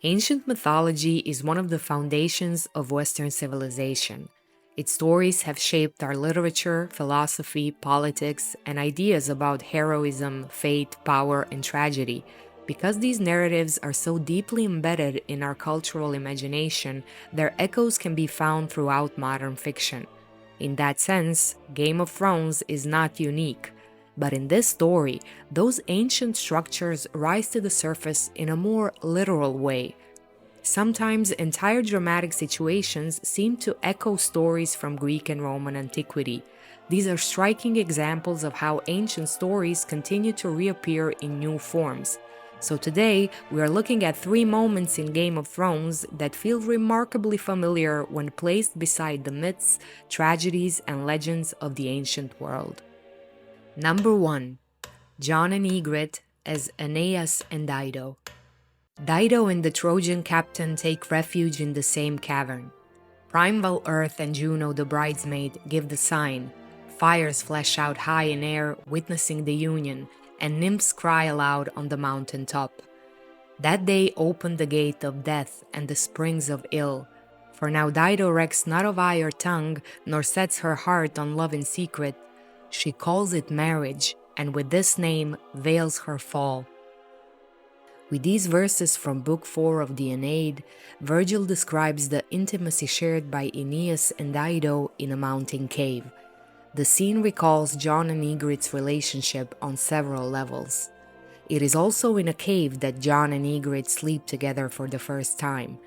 Ancient mythology is one of the foundations of Western civilization. Its stories have shaped our literature, philosophy, politics, and ideas about heroism, fate, power, and tragedy. Because these narratives are so deeply embedded in our cultural imagination, their echoes can be found throughout modern fiction. In that sense, Game of Thrones is not unique. But in this story, those ancient structures rise to the surface in a more literal way. Sometimes entire dramatic situations seem to echo stories from Greek and Roman antiquity. These are striking examples of how ancient stories continue to reappear in new forms. So today, we are looking at 3 moments in Game of Thrones that feel remarkably familiar when placed beside the myths, tragedies, and legends of the ancient world. Number 1. Jon and Ygritte as Aeneas and Dido. Dido and the Trojan captain take refuge in the same cavern. Primeval Earth and Juno, the bridesmaid, give the sign. Fires flash out high in air, witnessing the union, and nymphs cry aloud on the mountain top. That day opened the gate of death and the springs of ill. For now Dido recks not of eye or tongue, nor sets her heart on love in secret. She calls it marriage, and with this name veils her fall. With these verses from Book 4 of the Aeneid, Virgil describes the intimacy shared by Aeneas and Dido in a mountain cave. The scene recalls Jon and Ygritte's relationship on several levels. It is also in a cave that Jon and Ygritte sleep together for the first time,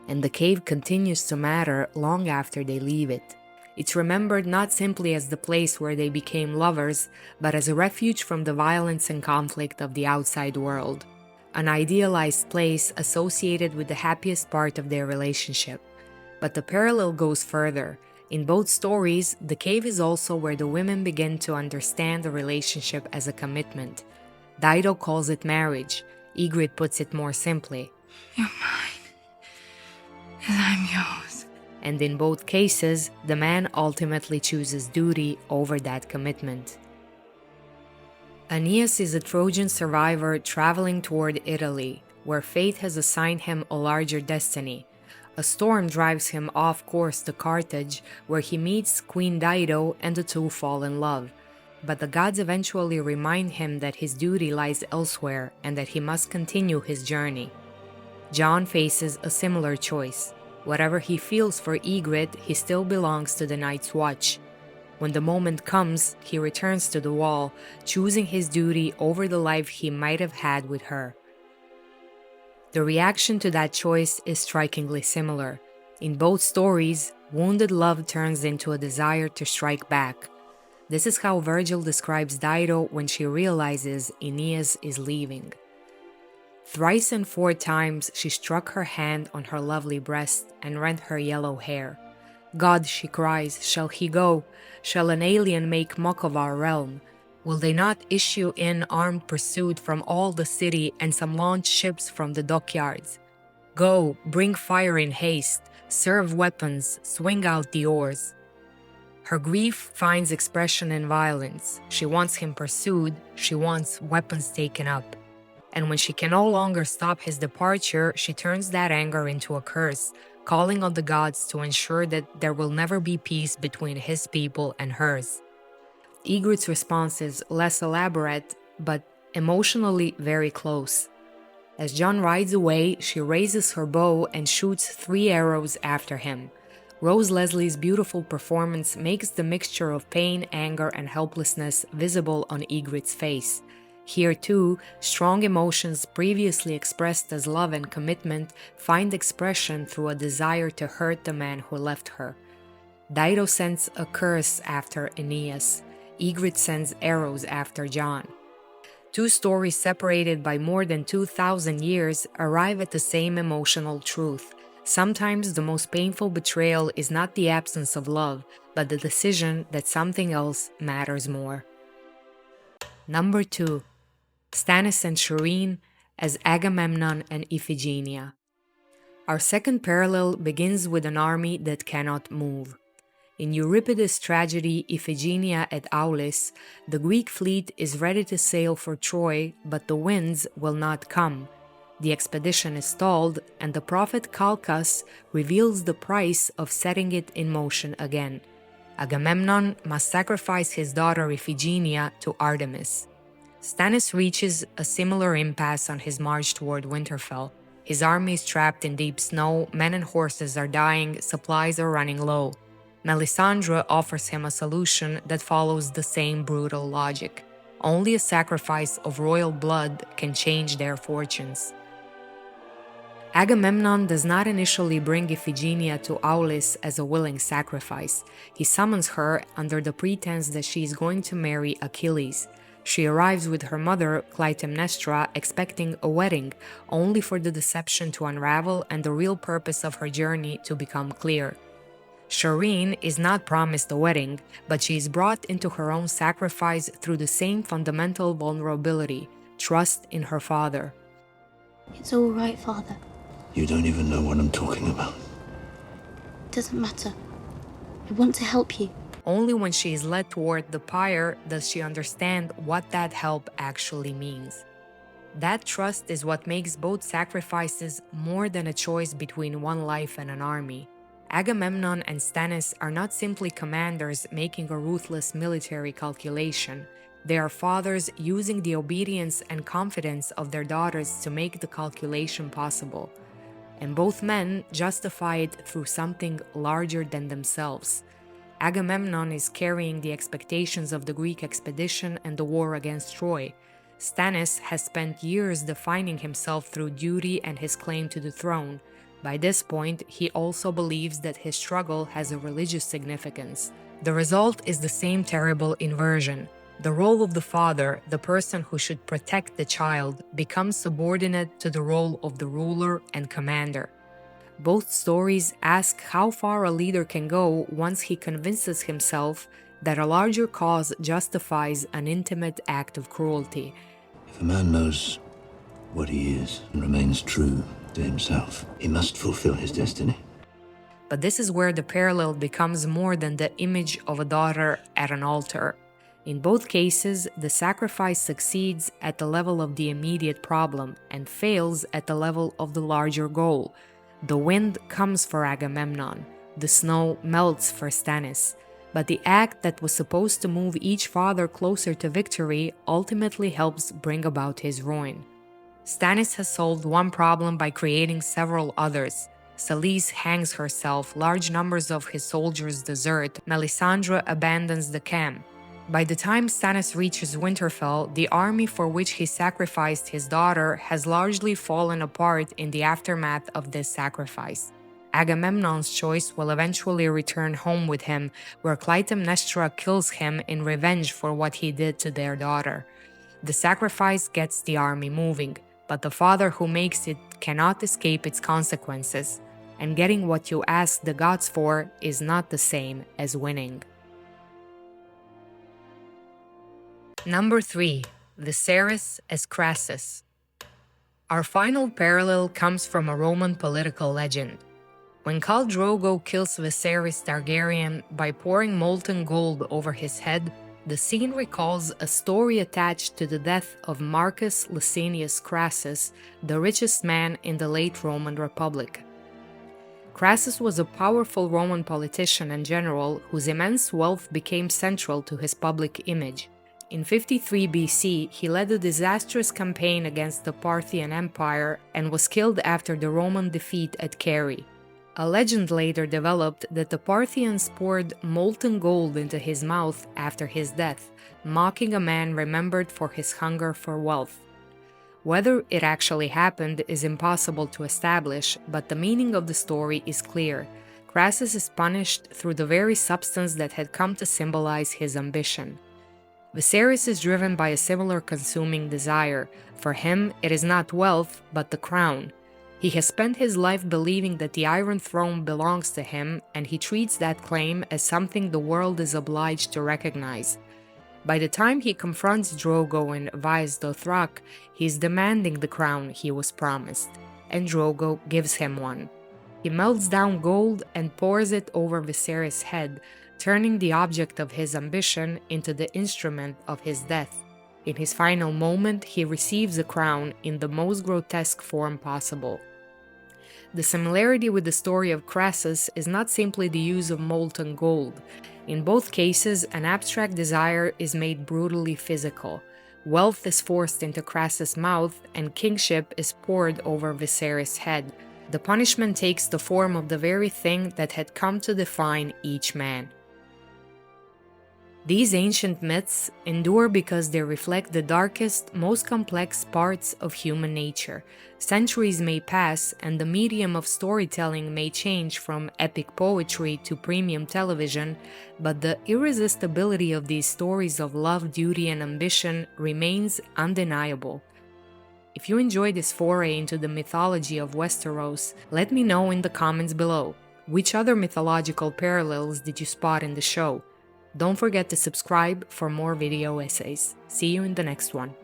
and the cave continues to matter long after they leave it. It's remembered not simply as the place where they became lovers, but as a refuge from the violence and conflict of the outside world, an idealized place associated with the happiest part of their relationship. But the parallel goes further. In both stories, the cave is also where the women begin to understand the relationship as a commitment. Dido calls it marriage. Ygritte puts it more simply. You're mine, and I'm yours. And in both cases, the man ultimately chooses duty over that commitment. Aeneas is a Trojan survivor traveling toward Italy, where fate has assigned him a larger destiny. A storm drives him off course to Carthage, where he meets Queen Dido and the two fall in love. But the gods eventually remind him that his duty lies elsewhere and that he must continue his journey. Jon faces a similar choice. Whatever he feels for Ygritte, he still belongs to the Night's Watch. When the moment comes, he returns to the wall, choosing his duty over the life he might have had with her. The reaction to that choice is strikingly similar. In both stories, wounded love turns into a desire to strike back. This is how Virgil describes Dido when she realizes Aeneas is leaving. Thrice and 4 times she struck her hand on her lovely breast and rent her yellow hair. God, she cries, shall he go? Shall an alien make mock of our realm? Will they not issue in armed pursuit from all the city and some launch ships from the dockyards? Go, bring fire in haste, serve weapons, swing out the oars. Her grief finds expression in violence. She wants him pursued, she wants weapons taken up. And when she can no longer stop his departure, she turns that anger into a curse, calling on the gods to ensure that there will never be peace between his people and hers. Ygritte's response is less elaborate, but emotionally very close. As Jon rides away, she raises her bow and shoots 3 arrows after him. Rose Leslie's beautiful performance makes the mixture of pain, anger, and helplessness visible on Ygritte's face. Here too, strong emotions previously expressed as love and commitment find expression through a desire to hurt the man who left her. Dido sends a curse after Aeneas. Ygritte sends arrows after Jon. 2 stories separated by more than 2,000 years arrive at the same emotional truth. Sometimes the most painful betrayal is not the absence of love, but the decision that something else matters more. Number 2. Stannis and Shireen as Agamemnon and Iphigenia. Our second parallel begins with an army that cannot move. In Euripides' tragedy Iphigenia at Aulis, the Greek fleet is ready to sail for Troy, but the winds will not come. The expedition is stalled, and the prophet Calchas reveals the price of setting it in motion again. Agamemnon must sacrifice his daughter Iphigenia to Artemis. Stannis reaches a similar impasse on his march toward Winterfell. His army is trapped in deep snow, men and horses are dying, supplies are running low. Melisandre offers him a solution that follows the same brutal logic. Only a sacrifice of royal blood can change their fortunes. Agamemnon does not initially bring Iphigenia to Aulis as a willing sacrifice. He summons her under the pretense that she is going to marry Achilles. She arrives with her mother, Clytemnestra, expecting a wedding, only for the deception to unravel and the real purpose of her journey to become clear. Shireen is not promised a wedding, but she is brought into her own sacrifice through the same fundamental vulnerability, trust in her father. It's all right, Father. You don't even know what I'm talking about. It doesn't matter. I want to help you. Only when she is led toward the pyre does she understand what that help actually means. That trust is what makes both sacrifices more than a choice between one life and an army. Agamemnon and Stannis are not simply commanders making a ruthless military calculation. They are fathers using the obedience and confidence of their daughters to make the calculation possible. And both men justify it through something larger than themselves. Agamemnon is carrying the expectations of the Greek expedition and the war against Troy. Stannis has spent years defining himself through duty and his claim to the throne. By this point, he also believes that his struggle has a religious significance. The result is the same terrible inversion. The role of the father, the person who should protect the child, becomes subordinate to the role of the ruler and commander. Both stories ask how far a leader can go once he convinces himself that a larger cause justifies an intimate act of cruelty. If a man knows what he is and remains true to himself, he must fulfill his destiny. But this is where the parallel becomes more than the image of a daughter at an altar. In both cases, the sacrifice succeeds at the level of the immediate problem and fails at the level of the larger goal. The wind comes for Agamemnon, the snow melts for Stannis, but the act that was supposed to move each father closer to victory ultimately helps bring about his ruin. Stannis has solved one problem by creating several others. Selyse hangs herself, large numbers of his soldiers desert, Melisandre abandons the camp. By the time Stannis reaches Winterfell, the army for which he sacrificed his daughter has largely fallen apart in the aftermath of this sacrifice. Agamemnon's choice will eventually return home with him, where Clytemnestra kills him in revenge for what he did to their daughter. The sacrifice gets the army moving, but the father who makes it cannot escape its consequences, and getting what you ask the gods for is not the same as winning. Number 3. Viserys as Crassus. Our final parallel comes from a Roman political legend. When Khal Drogo kills Viserys Targaryen by pouring molten gold over his head, the scene recalls a story attached to the death of Marcus Crassus, the richest man in the late Roman Republic. Crassus was a powerful Roman politician and general whose immense wealth became central to his public image. In 53 BC, he led a disastrous campaign against the Parthian Empire and was killed after the Roman defeat at Carrhae. A legend later developed that the Parthians poured molten gold into his mouth after his death, mocking a man remembered for his hunger for wealth. Whether it actually happened is impossible to establish, but the meaning of the story is clear. Crassus is punished through the very substance that had come to symbolize his ambition. Viserys is driven by a similar consuming desire. For him, it is not wealth, but the crown. He has spent his life believing that the Iron Throne belongs to him, and he treats that claim as something the world is obliged to recognize. By the time he confronts Drogo in Vaes Dothrak, he is demanding the crown he was promised, and Drogo gives him one. He melts down gold and pours it over Viserys' head, turning the object of his ambition into the instrument of his death. In his final moment, he receives a crown in the most grotesque form possible. The similarity with the story of Crassus is not simply the use of molten gold. In both cases, an abstract desire is made brutally physical. Wealth is forced into Crassus' mouth, and kingship is poured over Viserys' head. The punishment takes the form of the very thing that had come to define each man. These ancient myths endure because they reflect the darkest, most complex parts of human nature. Centuries may pass, and the medium of storytelling may change from epic poetry to premium television, but the irresistibility of these stories of love, duty, and ambition remains undeniable. If you enjoyed this foray into the mythology of Westeros, let me know in the comments below. Which other mythological parallels did you spot in the show? Don't forget to subscribe for more video essays. See you in the next one.